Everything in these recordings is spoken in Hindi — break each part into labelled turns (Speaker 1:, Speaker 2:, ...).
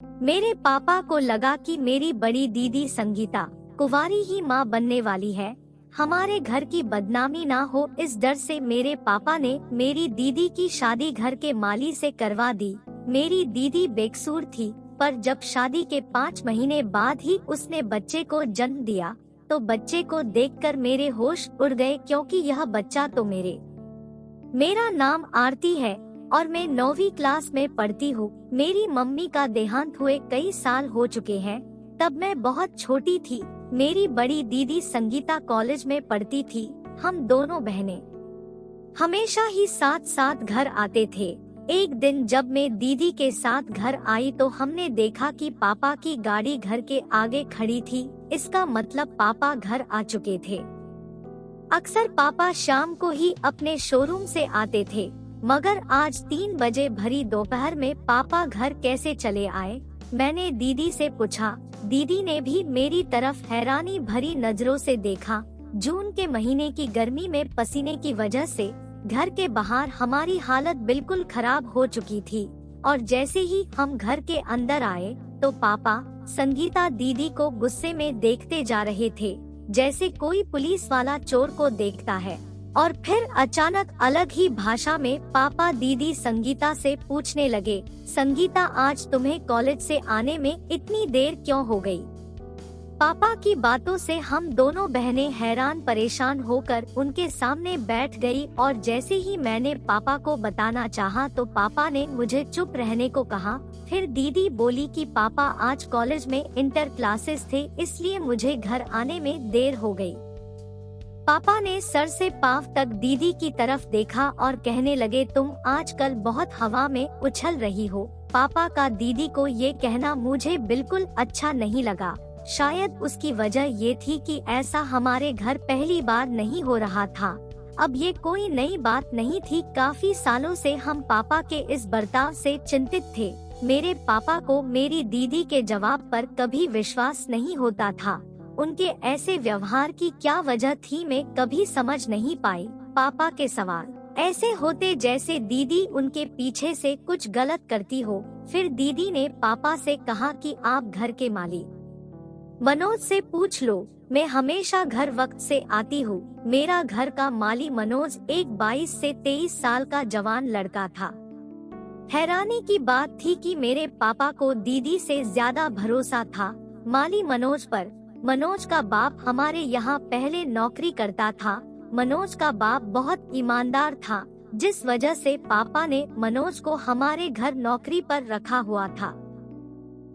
Speaker 1: मेरे पापा को लगा कि मेरी बड़ी दीदी संगीता कुंवारी ही माँ बनने वाली है। हमारे घर की बदनामी ना हो इस डर से मेरे पापा ने मेरी दीदी की शादी घर के माली से करवा दी। मेरी दीदी बेकसूर थी, पर जब शादी के 5 महीने बाद ही उसने बच्चे को जन्म दिया तो बच्चे को देखकर मेरे होश उड़ गए, क्योंकि यह बच्चा तो मेरा नाम आरती है और मैं 9वीं क्लास में पढ़ती हूँ। मेरी मम्मी का देहांत हुए कई साल हो चुके हैं। तब मैं बहुत छोटी थी। मेरी बड़ी दीदी संगीता कॉलेज में पढ़ती थी। हम दोनों बहनें हमेशा ही साथ साथ घर आते थे। एक दिन जब मैं दीदी के साथ घर आई तो हमने देखा कि पापा की गाड़ी घर के आगे खड़ी थी। इसका मतलब पापा घर आ चुके थे। अक्सर पापा शाम को ही अपने शोरूम से आते थे, मगर आज 3 बजे भरी दोपहर में पापा घर कैसे चले आए? मैंने दीदी से पूछा। दीदी ने भी मेरी तरफ हैरानी भरी नजरों से देखा। जून के महीने की गर्मी में पसीने की वजह से घर के बाहर हमारी हालत बिल्कुल खराब हो चुकी थी और जैसे ही हम घर के अंदर आए तो पापा संगीता दीदी को गुस्से में देखते जा रहे थे, जैसे कोई पुलिस वाला चोर को देखता है। और फिर अचानक अलग ही भाषा में पापा दीदी संगीता से पूछने लगे, संगीता आज तुम्हें कॉलेज से आने में इतनी देर क्यों हो गई? पापा की बातों से हम दोनों बहनें हैरान परेशान होकर उनके सामने बैठ गई और जैसे ही मैंने पापा को बताना चाहा तो पापा ने मुझे चुप रहने को कहा। फिर दीदी बोली कि पापा आज कॉलेज में इंटर क्लासेस थे, इसलिए मुझे घर आने में देर हो गई। पापा ने सर से पांव तक दीदी की तरफ देखा और कहने लगे, तुम आजकल बहुत हवा में उछल रही हो। पापा का दीदी को ये कहना मुझे बिल्कुल अच्छा नहीं लगा। शायद उसकी वजह ये थी कि ऐसा हमारे घर पहली बार नहीं हो रहा था। अब ये कोई नई बात नहीं थी। काफी सालों से हम पापा के इस बर्ताव से चिंतित थे। मेरे पापा को मेरी दीदी के जवाब पर कभी विश्वास नहीं होता था। उनके ऐसे व्यवहार की क्या वजह थी मैं कभी समझ नहीं पाई। पापा के सवाल ऐसे होते जैसे दीदी उनके पीछे से कुछ गलत करती हो। फिर दीदी ने पापा से कहा कि आप घर के माली मनोज से पूछ लो, मैं हमेशा घर वक्त से आती हूँ। मेरा घर का माली मनोज एक 22 से 23 साल का जवान लड़का था। हैरानी की बात थी कि मेरे पापा को दीदी से ज्यादा भरोसा था माली मनोज पर। मनोज का बाप हमारे यहाँ पहले नौकरी करता था। मनोज का बाप बहुत ईमानदार था, जिस वजह से पापा ने मनोज को हमारे घर नौकरी पर रखा हुआ था।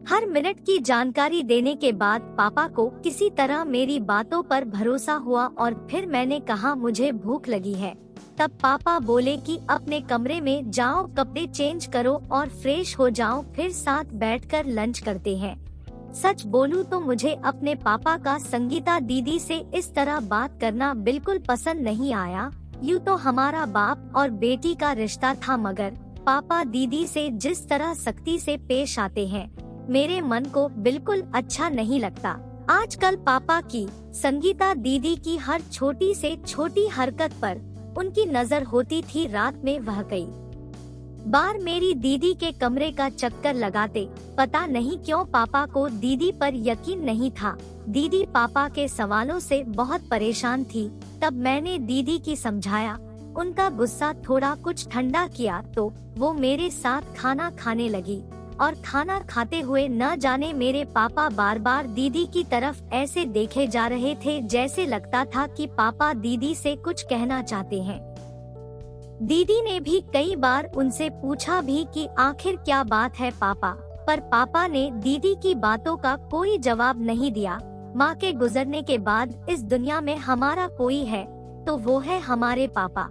Speaker 1: हर मिनट की जानकारी देने के बाद पापा को किसी तरह मेरी बातों पर भरोसा हुआ और फिर मैंने कहा मुझे भूख लगी है। तब पापा बोले कि अपने कमरे में जाओ, कपड़े चेंज करो और फ्रेश हो जाओ, फिर साथ बैठकर लंच करते हैं। सच बोलूं तो मुझे अपने पापा का संगीता दीदी से इस तरह बात करना बिल्कुल पसंद नहीं आया। यूँ तो हमारा बाप और बेटी का रिश्ता था, मगर पापा दीदी से जिस तरह सख्ती से पेश आते हैं मेरे मन को बिल्कुल अच्छा नहीं लगता। आजकल पापा की संगीता दीदी की हर छोटी से छोटी हरकत पर उनकी नजर होती थी। रात में वह कई बार मेरी दीदी के कमरे का चक्कर लगाते। पता नहीं क्यों पापा को दीदी पर यकीन नहीं था। दीदी पापा के सवालों से बहुत परेशान थी। तब मैंने दीदी की समझाया, उनका गुस्सा थोड़ा कुछ ठंडा किया तो वो मेरे साथ खाना खाने लगी। और खाना खाते हुए न जाने मेरे पापा बार बार दीदी की तरफ ऐसे देखे जा रहे थे जैसे लगता था कि पापा दीदी से कुछ कहना चाहते हैं। दीदी ने भी कई बार उनसे पूछा भी कि आखिर क्या बात है पापा, पर पापा ने दीदी की बातों का कोई जवाब नहीं दिया। माँ के गुजरने के बाद इस दुनिया में हमारा कोई है तो वो है हमारे पापा।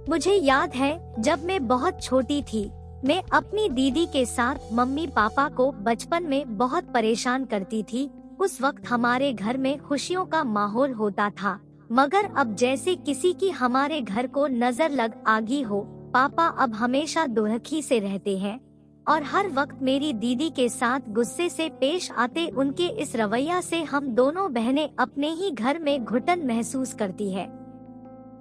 Speaker 1: मुझे याद है जब मैं बहुत छोटी थी, मैं अपनी दीदी के साथ मम्मी पापा को बचपन में बहुत परेशान करती थी। उस वक्त हमारे घर में खुशियों का माहौल होता था, मगर अब जैसे किसी की हमारे घर को नजर लग आगी हो। पापा अब हमेशा दुखी से रहते हैं और हर वक्त मेरी दीदी के साथ गुस्से से पेश आते। उनके इस रवैया से हम दोनों बहनें अपने ही घर में घुटन महसूस करती है।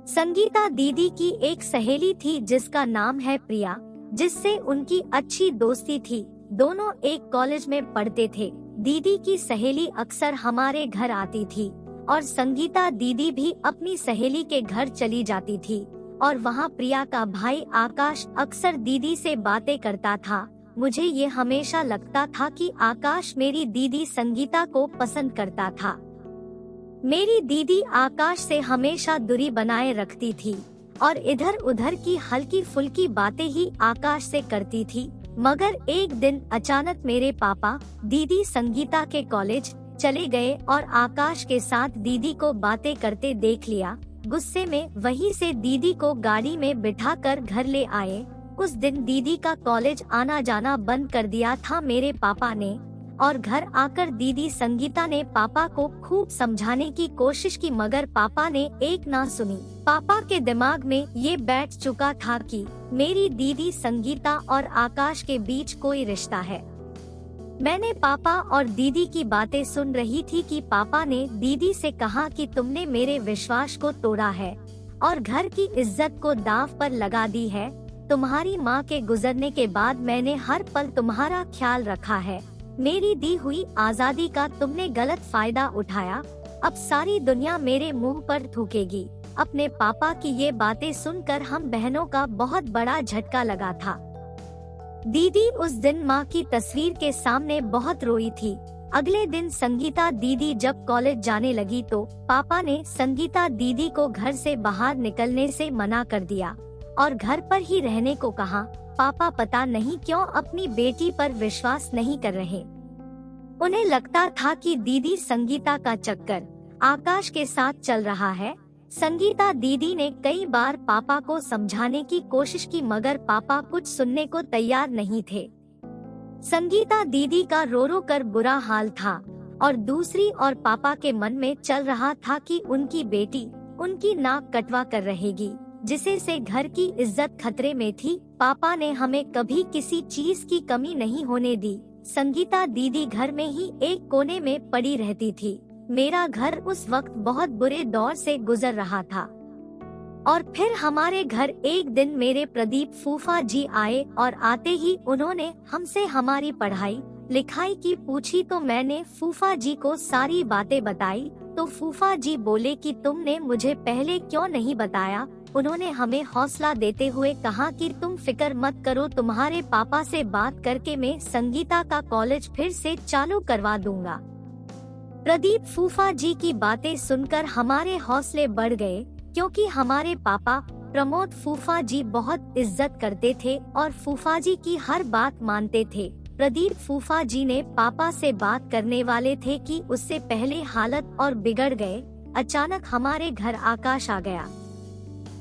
Speaker 1: संगीता दीदी की एक सहेली थी जिसका नाम है प्रिया, जिससे उनकी अच्छी दोस्ती थी। दोनों एक कॉलेज में पढ़ते थे। दीदी की सहेली अक्सर हमारे घर आती थी और संगीता दीदी भी अपनी सहेली के घर चली जाती थी और वहाँ प्रिया का भाई आकाश अक्सर दीदी से बातें करता था। मुझे ये हमेशा लगता था कि आकाश मेरी दीदी संगीता को पसंद करता था। मेरी दीदी आकाश से हमेशा दूरी बनाए रखती थी और इधर उधर की हल्की फुल्की बातें ही आकाश से करती थी। मगर एक दिन अचानक मेरे पापा दीदी संगीता के कॉलेज चले गए और आकाश के साथ दीदी को बातें करते देख लिया। गुस्से में वहीं से दीदी को गाड़ी में बिठाकर घर ले आए। उस दिन दीदी का कॉलेज आना जाना बंद कर दिया था मेरे पापा ने और घर आकर दीदी संगीता ने पापा को खूब समझाने की कोशिश की, मगर पापा ने एक ना सुनी। पापा के दिमाग में ये बैठ चुका था कि मेरी दीदी संगीता और आकाश के बीच कोई रिश्ता है। मैंने पापा और दीदी की बातें सुन रही थी कि पापा ने दीदी से कहा कि तुमने मेरे विश्वास को तोड़ा है और घर की इज्जत को दांव पर लगा दी है। तुम्हारी माँ के गुजरने के बाद मैंने हर पल तुम्हारा ख्याल रखा है। मेरी दी हुई आजादी का तुमने गलत फायदा उठाया। अब सारी दुनिया मेरे मुंह पर थूकेगी। अपने पापा की ये बातें सुनकर हम बहनों का बहुत बड़ा झटका लगा था। दीदी उस दिन माँ की तस्वीर के सामने बहुत रोई थी। अगले दिन संगीता दीदी जब कॉलेज जाने लगी तो पापा ने संगीता दीदी को घर से बाहर निकलने से मना कर दिया और घर पर ही रहने को कहा। पापा पता नहीं क्यों अपनी बेटी पर विश्वास नहीं कर रहे। उन्हें लगता था कि दीदी संगीता का चक्कर आकाश के साथ चल रहा है। संगीता दीदी ने कई बार पापा को समझाने की कोशिश की, मगर पापा कुछ सुनने को तैयार नहीं थे। संगीता दीदी का रो रो कर बुरा हाल था और दूसरी ओर पापा के मन में चल रहा था कि उनकी बेटी उनकी नाक कटवा कर रहेगी, जिसे से घर की इज्जत खतरे में थी। पापा ने हमें कभी किसी चीज की कमी नहीं होने दी। संगीता दीदी घर में ही एक कोने में पड़ी रहती थी। मेरा घर उस वक्त बहुत बुरे दौर से गुजर रहा था और फिर हमारे घर एक दिन मेरे प्रदीप फूफा जी आए और आते ही उन्होंने हमसे हमारी पढ़ाई लिखाई की पूछी तो मैंने फूफा जी को सारी बातें बताई। तो फूफा जी बोले कि तुमने मुझे पहले क्यों नहीं बताया। उन्होंने हमें हौसला देते हुए कहा कि तुम फिक्र मत करो, तुम्हारे पापा से बात करके मैं संगीता का कॉलेज फिर से चालू करवा दूंगा। प्रदीप फूफा जी की बातें सुनकर हमारे हौसले बढ़ गए, क्योंकि हमारे पापा प्रमोद फूफा जी बहुत इज्जत करते थे और फूफा जी की हर बात मानते थे। प्रदीप फूफा जी ने पापा से बात करने वाले थे कि उससे पहले हालत और बिगड़ गए। अचानक हमारे घर आकाश आ गया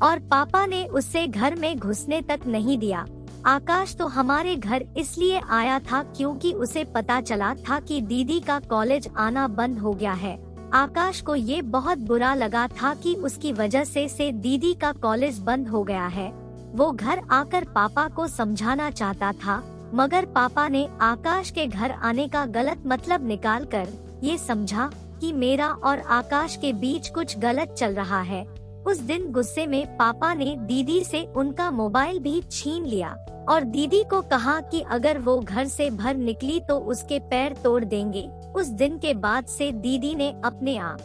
Speaker 1: और पापा ने उससे घर में घुसने तक नहीं दिया। आकाश तो हमारे घर इसलिए आया था क्योंकि उसे पता चला था कि दीदी का कॉलेज आना बंद हो गया है। आकाश को ये बहुत बुरा लगा था कि उसकी वजह से दीदी का कॉलेज बंद हो गया है। वो घर आकर पापा को समझाना चाहता था, मगर पापा ने आकाश के घर आने का गलत मतलब निकालकर ये समझा कि मेरा और आकाश के बीच कुछ गलत चल रहा है। उस दिन गुस्से में पापा ने दीदी से उनका मोबाइल भी छीन लिया और दीदी को कहा कि अगर वो घर से बाहर निकली तो उसके पैर तोड़ देंगे। उस दिन के बाद से दीदी ने अपने आप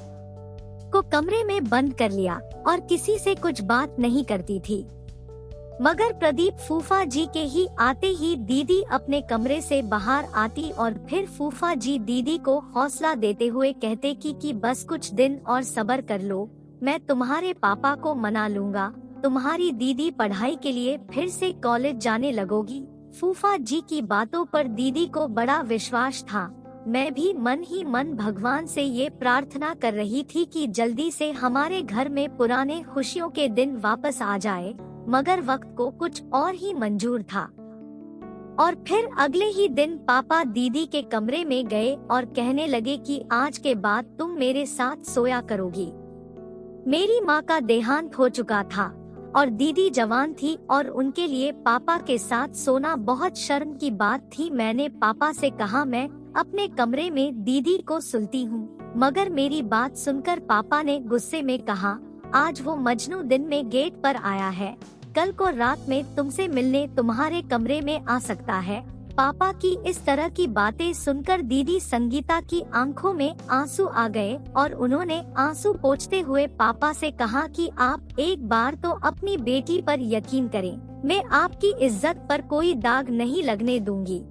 Speaker 1: को कमरे में बंद कर लिया और किसी से कुछ बात नहीं करती थी। मगर प्रदीप फूफा जी के ही आते ही दीदी अपने कमरे से बाहर आती और फिर फूफा जी दीदी को हौसला देते हुए कहते कि बस कुछ दिन और सब्र कर लो, मैं तुम्हारे पापा को मना लूंगा, तुम्हारी दीदी पढ़ाई के लिए फिर से कॉलेज जाने लगोगी। फूफा जी की बातों पर दीदी को बड़ा विश्वास था। मैं भी मन ही मन भगवान से ये प्रार्थना कर रही थी कि जल्दी से हमारे घर में पुराने खुशियों के दिन वापस आ जाए, मगर वक्त को कुछ और ही मंजूर था। और फिर अगले ही दिन पापा दीदी के कमरे में गए और कहने लगे कि आज के बाद तुम मेरे साथ सोया करोगी। मेरी माँ का देहांत हो चुका था और दीदी जवान थी और उनके लिए पापा के साथ सोना बहुत शर्म की बात थी। मैंने पापा से कहा मैं अपने कमरे में दीदी को सुलती हूँ, मगर मेरी बात सुनकर पापा ने गुस्से में कहा, आज वो मजनू दिन में गेट पर आया है, कल को रात में तुमसे मिलने तुम्हारे कमरे में आ सकता है। पापा की इस तरह की बातें सुनकर दीदी संगीता की आंखों में आंसू आ गए और उन्होंने आंसू पोंछते हुए पापा से कहा कि आप एक बार तो अपनी बेटी पर यकीन करें, मैं आपकी इज्जत पर कोई दाग नहीं लगने दूंगी।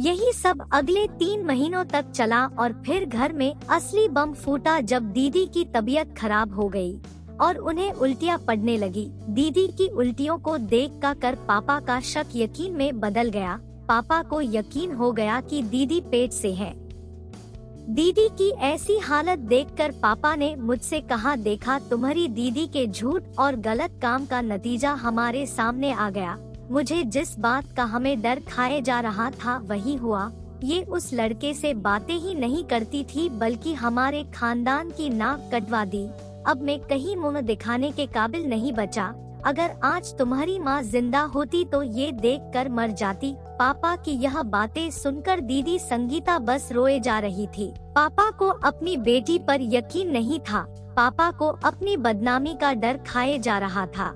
Speaker 1: यही सब अगले 3 महीनों तक चला और फिर घर में असली बम फूटा जब दीदी की तबीयत खराब हो गई और उन्हें उल्टियाँ पड़ने लगी। दीदी की उल्टियों को देख कर पापा का शक यकीन में बदल गया। पापा को यकीन हो गया कि दीदी पेट से है। दीदी की ऐसी हालत देखकर पापा ने मुझसे कहा, देखा तुम्हारी दीदी के झूठ और गलत काम का नतीजा हमारे सामने आ गया। मुझे जिस बात का हमें डर खाए जा रहा था वही हुआ। ये उस लड़के से बातें ही नहीं करती थी बल्कि हमारे खानदान की नाक कटवा दी। अब मैं कहीं मुंह दिखाने के काबिल नहीं बचा। अगर आज तुम्हारी माँ जिंदा होती तो ये देखकर मर जाती। पापा की यह बातें सुनकर दीदी संगीता बस रोए जा रही थी। पापा को अपनी बेटी पर यकीन नहीं था। पापा को अपनी बदनामी का डर खाए जा रहा था।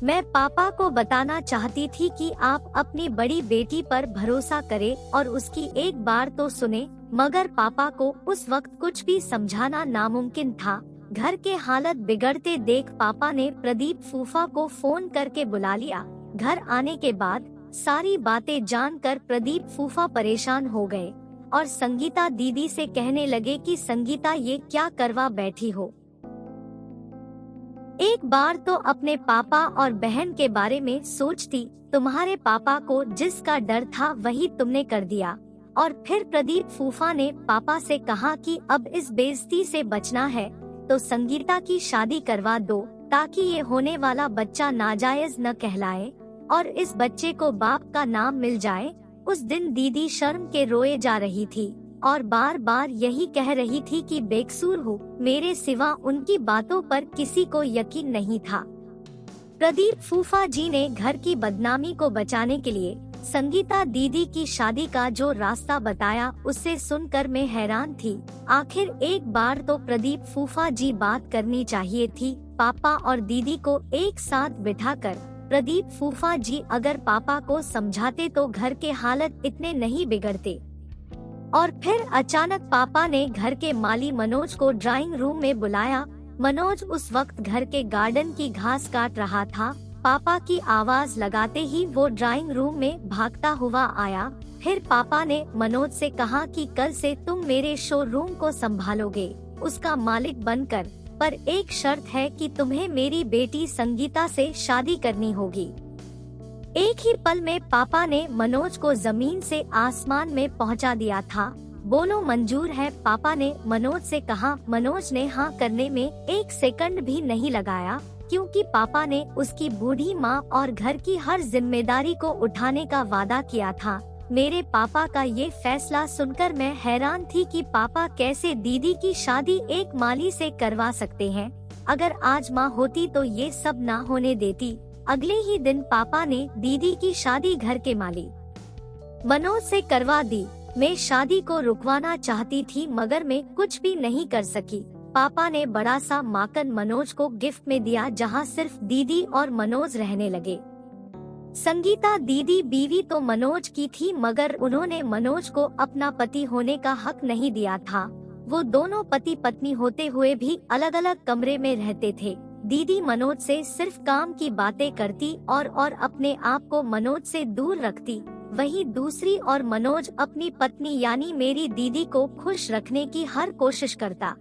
Speaker 1: मैं पापा को बताना चाहती थी कि आप अपनी बड़ी बेटी पर भरोसा करें और उसकी एक बार तो सुने, मगर पापा को उस वक्त कुछ भी समझाना नामुमकिन था। घर के हालत बिगड़ते देख पापा ने प्रदीप फूफा को फोन करके बुला लिया। घर आने के बाद सारी बातें जानकर प्रदीप फूफा परेशान हो गए और संगीता दीदी से कहने लगे कि संगीता ये क्या करवा बैठी हो। एक बार तो अपने पापा और बहन के बारे में सोचती। तुम्हारे पापा को जिसका डर था वही तुमने कर दिया। और फिर प्रदीप फूफा ने पापा से कहा कि अब इस बेइज्जती से बचना है तो संगीता की शादी करवा दो ताकि ये होने वाला बच्चा नाजायज न कहलाए और इस बच्चे को बाप का नाम मिल जाए। उस दिन दीदी शर्म के रोए जा रही थी और बार बार यही कह रही थी कि बेकसूर हूँ, मेरे सिवा उनकी बातों पर किसी को यकीन नहीं था। प्रदीप फूफा जी ने घर की बदनामी को बचाने के लिए संगीता दीदी की शादी का जो रास्ता बताया उससे सुनकर मैं हैरान थी। आखिर एक बार तो प्रदीप फूफा जी बात करनी चाहिए थी। पापा और दीदी को एक साथ बिठाकर प्रदीप फूफा जी अगर पापा को समझाते तो घर के हालत इतने नहीं बिगड़ते। और फिर अचानक पापा ने घर के माली मनोज को ड्राइंग रूम में बुलाया। मनोज उस वक्त घर के गार्डन की घास काट रहा था। पापा की आवाज लगाते ही वो ड्राइंग रूम में भागता हुआ आया। फिर पापा ने मनोज से कहा कि कल से तुम मेरे शोरूम को संभालोगे, उसका मालिक बनकर, पर एक शर्त है कि तुम्हें मेरी बेटी संगीता से शादी करनी होगी। एक ही पल में पापा ने मनोज को जमीन से आसमान में पहुंचा दिया था। बोलो मंजूर है, पापा ने मनोज से कहा। मनोज ने हाँ करने में एक सेकंड भी नहीं लगाया, क्योंकि पापा ने उसकी बूढ़ी माँ और घर की हर जिम्मेदारी को उठाने का वादा किया था। मेरे पापा का ये फैसला सुनकर मैं हैरान थी कि पापा कैसे दीदी की शादी एक माली से करवा सकते हैं। अगर आज माँ होती तो ये सब ना होने देती। अगले ही दिन पापा ने दीदी की शादी घर के माली मनोज से करवा दी। मैं शादी को रुकवाना चाहती थी मगर मैं कुछ भी नहीं कर सकी। पापा ने बड़ा सा माकन मनोज को गिफ्ट में दिया, जहां सिर्फ दीदी और मनोज रहने लगे। संगीता दीदी बीवी तो मनोज की थी मगर उन्होंने मनोज को अपना पति होने का हक नहीं दिया था। वो दोनों पति पत्नी होते हुए भी अलग अलग कमरे में रहते थे। दीदी मनोज से सिर्फ काम की बातें करती और अपने आप को मनोज से दूर रखती। वहीं दूसरी और मनोज अपनी पत्नी यानी मेरी दीदी को खुश रखने की हर कोशिश करता।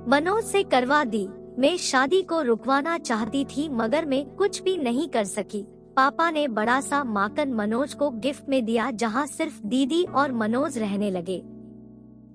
Speaker 1: मनोज से करवा दी। मैं शादी को रुकवाना चाहती थी मगर मैं कुछ भी नहीं कर सकी। पापा ने बड़ा सा माकन मनोज को गिफ्ट में दिया, जहां सिर्फ दीदी और मनोज रहने लगे।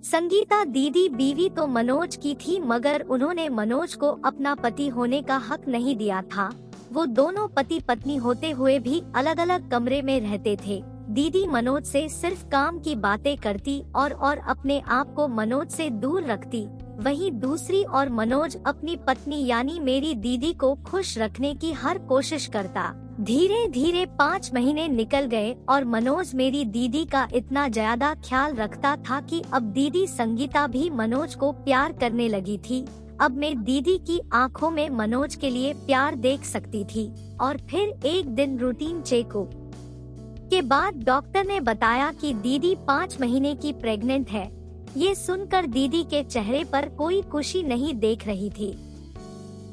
Speaker 1: संगीता दीदी बीवी तो मनोज की थी मगर उन्होंने मनोज को अपना पति होने का हक नहीं दिया था। वो दोनों पति पत्नी होते हुए भी अलग अलग कमरे में रहते थे। दीदी मनोज से सिर्फ काम की बातें करती और अपने आप को मनोज से दूर रखती। वहीं दूसरी और मनोज अपनी पत्नी यानी मेरी दीदी को खुश रखने की हर कोशिश करता। धीरे धीरे 5 महीने निकल गए और मनोज मेरी दीदी का इतना ज्यादा ख्याल रखता था कि अब दीदी संगीता भी मनोज को प्यार करने लगी थी। अब मैं दीदी की आंखों में मनोज के लिए प्यार देख सकती थी। और फिर एक दिन रूटीन चेक के बाद डॉक्टर ने बताया कि दीदी 5 महीने की प्रेग्नेंट है। ये सुनकर दीदी के चेहरे पर कोई खुशी नहीं देख रही थी।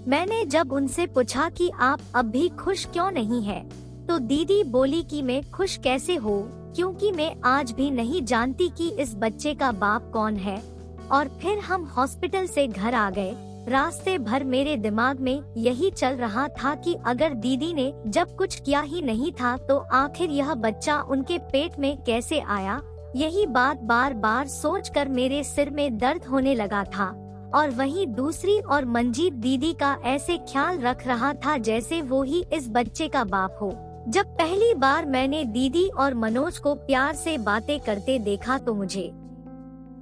Speaker 1: मैंने जब उनसे पूछा कि आप अब भी खुश क्यों नहीं है, तो दीदी बोली कि मैं खुश कैसे हो, क्योंकि मैं आज भी नहीं जानती कि इस बच्चे का बाप कौन है। और फिर हम हॉस्पिटल से घर आ गए। रास्ते भर मेरे दिमाग में यही चल रहा था कि अगर दीदी ने जब कुछ किया ही नहीं था तो आखिर यह बच्चा उनके पेट में कैसे आया। यही बात बार बार सोचकर मेरे सिर में दर्द होने लगा था। और वहीं दूसरी और मंजीत दीदी का ऐसे ख्याल रख रहा था जैसे वो ही इस बच्चे का बाप हो। जब पहली बार मैंने दीदी और मनोज को प्यार से बातें करते देखा तो मुझे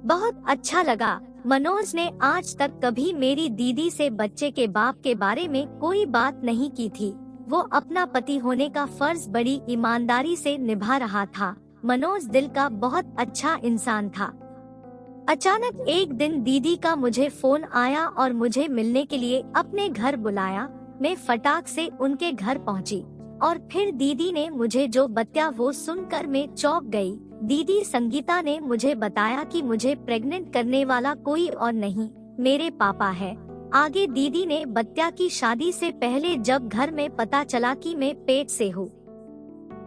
Speaker 1: बहुत अच्छा लगा। मनोज ने आज तक कभी मेरी दीदी से बच्चे के बाप के बारे में कोई बात नहीं की थी। वो अपना पति होने का फर्ज बड़ी ईमानदारी से निभा रहा था। मनोज दिल का बहुत अच्छा इंसान था। अचानक एक दिन दीदी का मुझे फोन आया और मुझे मिलने के लिए अपने घर बुलाया। मैं फटाक से उनके घर पहुंची और फिर दीदी ने मुझे जो बताया वो सुनकर मैं चौंक गई। दीदी संगीता ने मुझे बताया कि मुझे प्रेग्नेंट करने वाला कोई और नहीं, मेरे पापा है। आगे दीदी ने बताया कि शादी से पहले जब घर में पता चला कि मैं पेट से हूँ,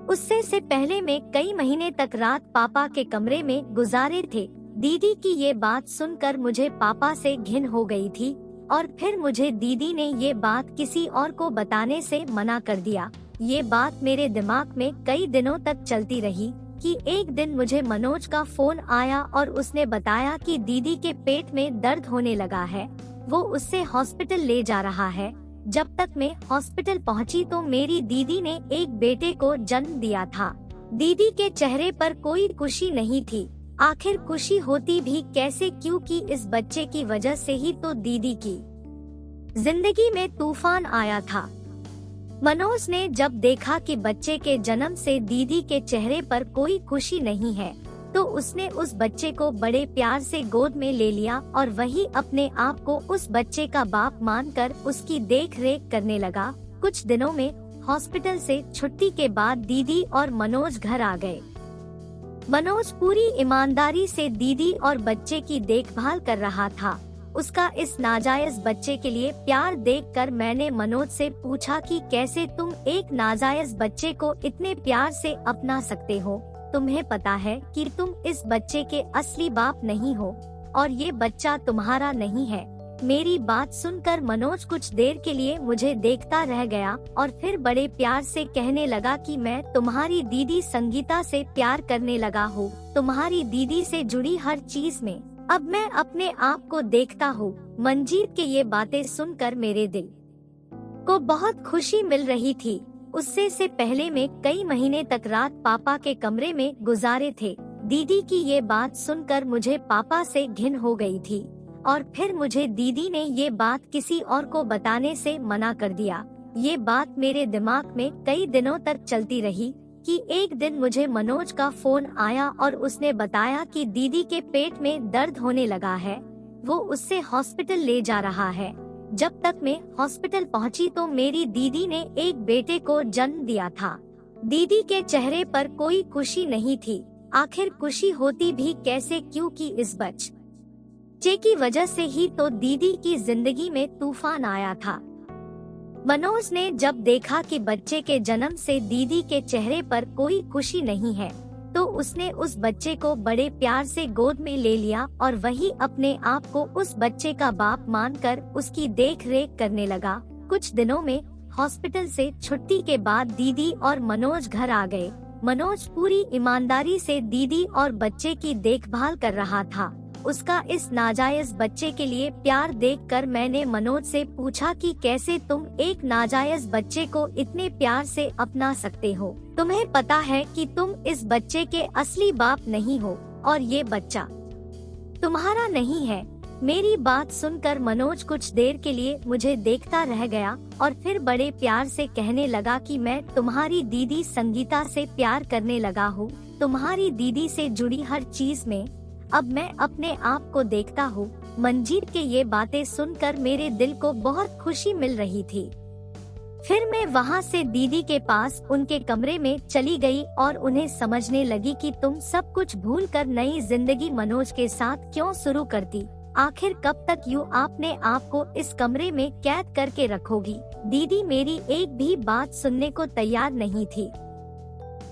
Speaker 1: उससे से पहले मैं कई महीने तक रात पापा के कमरे में गुजारे थे। दीदी की ये बात सुनकर मुझे पापा से घिन हो गई थी और फिर मुझे दीदी ने ये बात किसी और को बताने से मना कर दिया। ये बात मेरे दिमाग में कई दिनों तक चलती रही कि एक दिन मुझे मनोज का फोन आया और उसने बताया कि दीदी के पेट में दर्द होने लगा है, वो उससे हॉस्पिटल ले जा रहा है। जब तक मैं हॉस्पिटल पहुंची तो मेरी दीदी ने एक बेटे को जन्म दिया था। दीदी के चेहरे पर कोई खुशी नहीं थी। आखिर खुशी होती भी कैसे, क्योंकि इस बच्चे की वजह से ही तो दीदी की जिंदगी में तूफान आया था। मनोज ने जब देखा कि बच्चे के जन्म से दीदी के चेहरे पर कोई खुशी नहीं है, तो उसने उस बच्चे को बड़े प्यार से गोद में ले लिया और वही अपने आप को उस बच्चे का बाप मानकर उसकी देख रेख करने लगा। कुछ दिनों में हॉस्पिटल से छुट्टी के बाद दीदी और मनोज घर आ गए। मनोज पूरी ईमानदारी से दीदी और बच्चे की देखभाल कर रहा था। उसका इस नाजायज बच्चे के लिए प्यार देखकर मैंने मनोज से पूछा कि कैसे तुम एक नाजायज बच्चे को इतने प्यार से अपना सकते हो। तुम्हें पता है कि तुम इस बच्चे के असली बाप नहीं हो और ये बच्चा तुम्हारा नहीं है। मेरी बात सुनकर मनोज कुछ देर के लिए मुझे देखता रह गया और फिर बड़े प्यार से कहने लगा कि मैं तुम्हारी दीदी संगीता से प्यार करने लगा हूँ, तुम्हारी दीदी से जुड़ी हर चीज में अब मैं अपने आप को देखता हूँ। मंजीत के ये बातें सुनकर मेरे दिल को बहुत खुशी मिल रही थी। उससे से पहले मैं कई महीने तक रात पापा के कमरे में गुजारे थे। दीदी की ये बात सुनकर मुझे पापा से घिन हो गई थी और फिर मुझे दीदी ने ये बात किसी और को बताने से मना कर दिया। ये बात मेरे दिमाग में कई दिनों तक चलती रही कि एक दिन मुझे मनोज का फोन आया और उसने बताया कि दीदी के पेट में दर्द होने लगा है, वो उससे हॉस्पिटल ले जा रहा है। जब तक मैं हॉस्पिटल पहुंची तो मेरी दीदी ने एक बेटे को जन्म दिया था। दीदी के चेहरे पर कोई खुशी नहीं थी। आखिर खुशी होती भी कैसे, क्योंकि इस बच्चे की वजह से ही तो दीदी की जिंदगी में तूफान आया था। मनोज ने जब देखा कि बच्चे के जन्म से दीदी के चेहरे पर कोई खुशी नहीं है, तो उसने उस बच्चे को बड़े प्यार से गोद में ले लिया और वही अपने आप को उस बच्चे का बाप मानकर उसकी देख रेख करने लगा। कुछ दिनों में हॉस्पिटल से छुट्टी के बाद दीदी और मनोज घर आ गए। मनोज पूरी ईमानदारी से दीदी और बच्चे की देखभाल कर रहा था। उसका इस नाजायज बच्चे के लिए प्यार देखकर मैंने मनोज से पूछा कि कैसे तुम एक नाजायज बच्चे को इतने प्यार से अपना सकते हो। तुम्हें पता है कि तुम इस बच्चे के असली बाप नहीं हो और ये बच्चा तुम्हारा नहीं है। मेरी बात सुनकर मनोज कुछ देर के लिए मुझे देखता रह गया और फिर बड़े प्यार से कहने लगा कि मैं तुम्हारी दीदी संगीता से प्यार करने लगा हूँ, तुम्हारी दीदी से जुड़ी हर चीज में अब मैं अपने आप को देखता हूँ। मंजीत के ये बातें सुनकर मेरे दिल को बहुत खुशी मिल रही थी। फिर मैं वहाँ से दीदी के पास उनके कमरे में चली गई और उन्हें समझने लगी कि तुम सब कुछ भूलकर नई जिंदगी मनोज के साथ क्यों शुरू करती। आखिर कब तक यूँ आपने आपको इस कमरे में कैद करके रखोगी। दीदी मेरी एक भी बात सुनने को तैयार नहीं थी।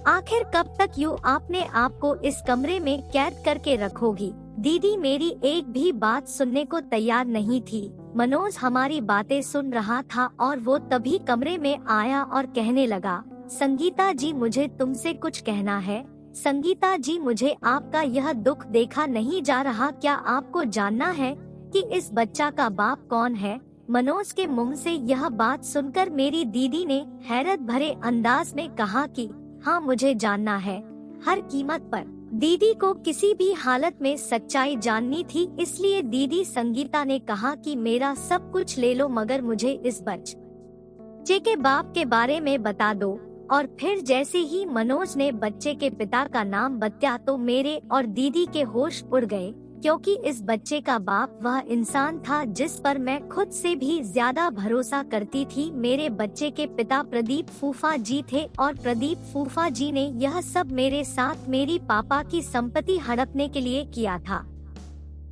Speaker 1: आखिर कब तक यूँ आपने आपको इस कमरे में कैद करके रखोगी। दीदी मेरी एक भी बात सुनने को तैयार नहीं थी। मनोज हमारी बातें सुन रहा था और वो तभी कमरे में आया और कहने लगा, संगीता जी मुझे तुमसे कुछ कहना है। संगीता जी मुझे आपका यह दुख देखा नहीं जा रहा। क्या आपको जानना है कि इस बच्चा का बाप कौन है। मनोज के मुंह से यह बात सुनकर मेरी दीदी ने हैरत भरे अंदाज में कहा कि हाँ मुझे जानना है, हर कीमत पर। दीदी को किसी भी हालत में सच्चाई जाननी थी, इसलिए दीदी संगीता ने कहा कि मेरा सब कुछ ले लो मगर मुझे इस बच्चे के बाप के बारे में बता दो। और फिर जैसे ही मनोज ने बच्चे के पिता का नाम बताया तो मेरे और दीदी के होश उड़ गए, क्योंकि इस बच्चे का बाप वह इंसान था जिस पर मैं खुद से भी ज्यादा भरोसा करती थी। मेरे बच्चे के पिता प्रदीप फूफा जी थे और प्रदीप फूफा जी ने यह सब मेरे साथ मेरी पापा की संपत्ति हड़पने के लिए किया था।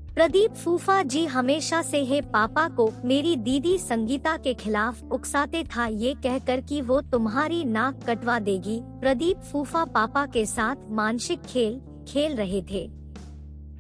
Speaker 1: प्रदीप फूफा जी हमेशा से है पापा को मेरी दीदी संगीता के खिलाफ उकसाते था, ये कहकर कि वो तुम्हारी नाक कटवा देगी। प्रदीप फूफा पापा के साथ मानसिक खेल खेल रहे थे।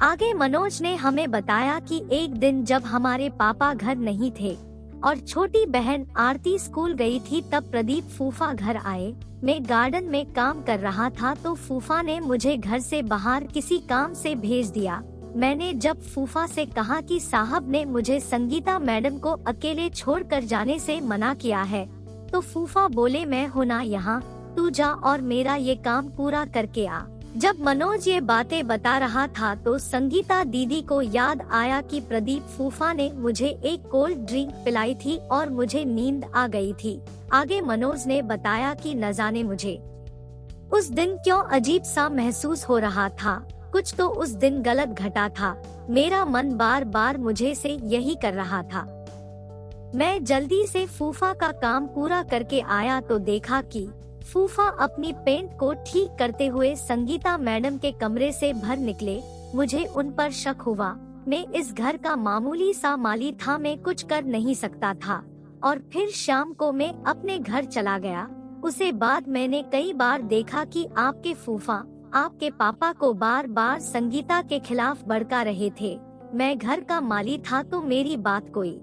Speaker 1: आगे मनोज ने हमें बताया कि एक दिन जब हमारे पापा घर नहीं थे और छोटी बहन आरती स्कूल गई थी, तब प्रदीप फूफा घर आए। मैं गार्डन में काम कर रहा था तो फूफा ने मुझे घर से बाहर किसी काम से भेज दिया। मैंने जब फूफा से कहा कि साहब ने मुझे संगीता मैडम को अकेले छोड़कर जाने से मना किया है, तो फूफा बोले मैं हूँ ना यहाँ, तू जा और मेरा ये काम पूरा करके आ। जब मनोज ये बातें बता रहा था तो संगीता दीदी को याद आया कि प्रदीप फूफा ने मुझे एक कोल्ड ड्रिंक पिलाई थी और मुझे नींद आ गई थी। आगे मनोज ने बताया कि न जाने मुझे उस दिन क्यों अजीब सा महसूस हो रहा था, कुछ तो उस दिन गलत घटा था। मेरा मन बार बार मुझे से यही कर रहा था। मैं जल्दी से फूफा का काम पूरा करके आया तो देखा कि फूफा अपनी पेंट को ठीक करते हुए संगीता मैडम के कमरे से भर निकले। मुझे उन पर शक हुआ। मैं इस घर का मामूली सा माली था, मैं कुछ कर नहीं सकता था। और फिर शाम को मैं अपने घर चला गया। उसे बाद मैंने कई बार देखा कि आपके फूफा आपके पापा को बार बार संगीता के खिलाफ भड़का रहे थे। मैं घर का माली था तो मेरी बात कोई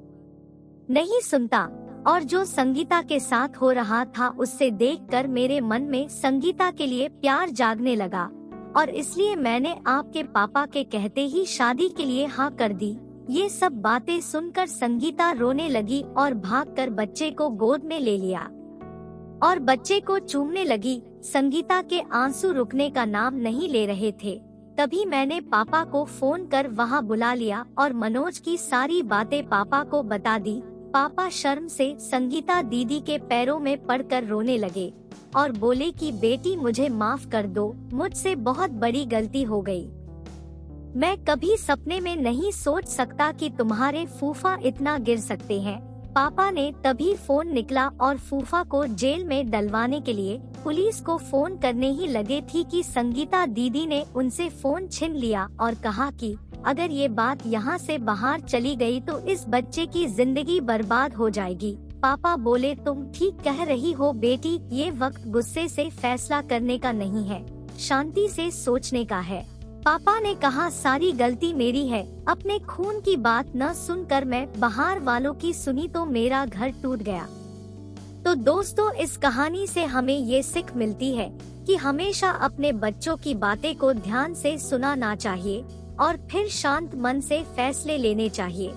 Speaker 1: नहीं सुनता, और जो संगीता के साथ हो रहा था उससे देखकर मेरे मन में संगीता के लिए प्यार जागने लगा, और इसलिए मैंने आपके पापा के कहते ही शादी के लिए हाँ कर दी। ये सब बातें सुनकर संगीता रोने लगी और भागकर बच्चे को गोद में ले लिया और बच्चे को चूमने लगी। संगीता के आंसू रुकने का नाम नहीं ले रहे थे। तभी मैंने पापा को फोन कर वहां बुला लिया और मनोज की सारी बातें पापा को बता दी। पापा शर्म से संगीता दीदी के पैरों में पड़कर रोने लगे और बोले कि बेटी मुझे माफ कर दो, मुझसे बहुत बड़ी गलती हो गई। मैं कभी सपने में नहीं सोच सकता कि तुम्हारे फूफा इतना गिर सकते हैं। पापा ने तभी फोन निकला और फूफा को जेल में डलवाने के लिए पुलिस को फोन करने ही लगे थी कि संगीता दीदी ने उनसे फोन छीन लिया और कहा कि अगर ये बात यहाँ से बाहर चली गई तो इस बच्चे की जिंदगी बर्बाद हो जाएगी। पापा बोले तुम ठीक कह रही हो बेटी, ये वक्त गुस्से से फैसला करने का नहीं है, शांति से सोचने का है। पापा ने कहा सारी गलती मेरी है, अपने खून की बात न सुनकर मैं बाहर वालों की सुनी तो मेरा घर टूट गया। तो दोस्तों इस कहानी से हमें ये सीख मिलती है कि हमेशा अपने बच्चों की बातें को ध्यान से सुनना चाहिए और फिर शांत मन से फैसले लेने चाहिए।